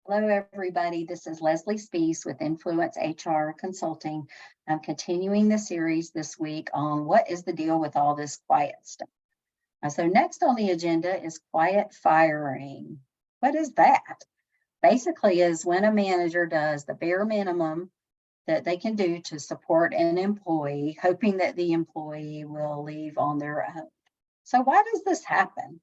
Hello, everybody. This is Leslie Spees with Influence HR Consulting. I'm continuing the series this week on what is the deal with all this quiet stuff. So next on the agenda is quiet firing. What is that? Basically is when a manager does the bare minimum that they can do to support an employee, hoping that the employee will leave on their own. So why does this happen?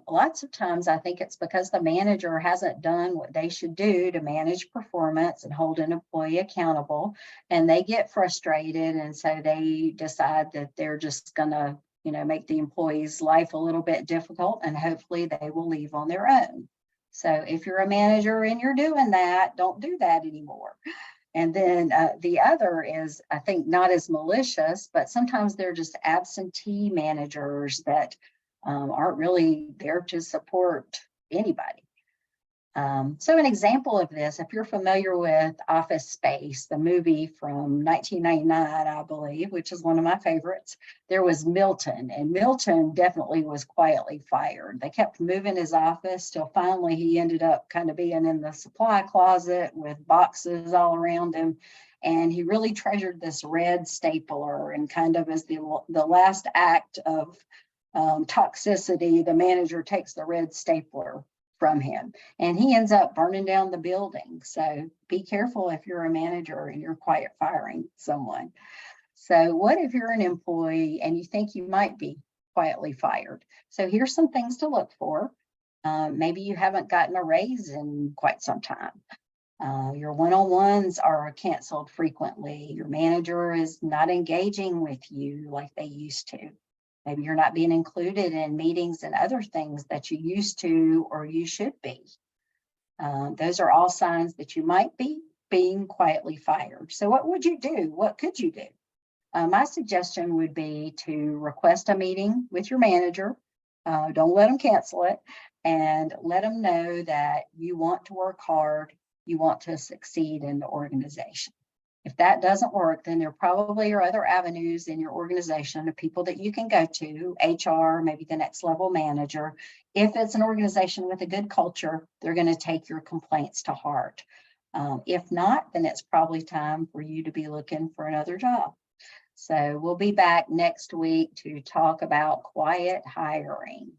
Lots of times I think it's because the manager hasn't done what they should do to manage performance and hold an employee accountable, and they get frustrated, and so they decide that they're just gonna, make the employee's life a little bit difficult, and hopefully they will leave on their own. So if you're a manager and you're doing that, don't do that anymore. And then the other is, I think, not as malicious, but sometimes they're just absentee managers that aren't really there to support anybody. So an example of this, if you're familiar with Office Space, the movie from 1999, I believe, which is one of my favorites, there was Milton, and Milton definitely was quietly fired. They kept moving his office till finally he ended up kind of being in the supply closet with boxes all around him. And he really treasured this red stapler, and kind of as the last act of toxicity, the manager takes the red stapler from him and he ends up burning down the building. So be careful if you're a manager and you're quiet firing someone. So what if you're an employee and you think you might be quietly fired? So here's some things to look for. Maybe you haven't gotten a raise in quite some time. Your one-on-ones are canceled frequently. Your manager is not engaging with you like they used to. Maybe you're not being included in meetings and other things that you used to or you should be. Those are all signs that you might be being quietly fired. So what would you do? What could you do? My suggestion would be to request a meeting with your manager. Don't let them cancel it, and let them know that you want to work hard, you want to succeed in the organization. If that doesn't work, then there probably are other avenues in your organization of people that you can go to, HR, maybe the next level manager. If it's an organization with a good culture, they're going to take your complaints to heart. If not, then it's probably time for you to be looking for another job. So we'll be back next week to talk about quiet hiring.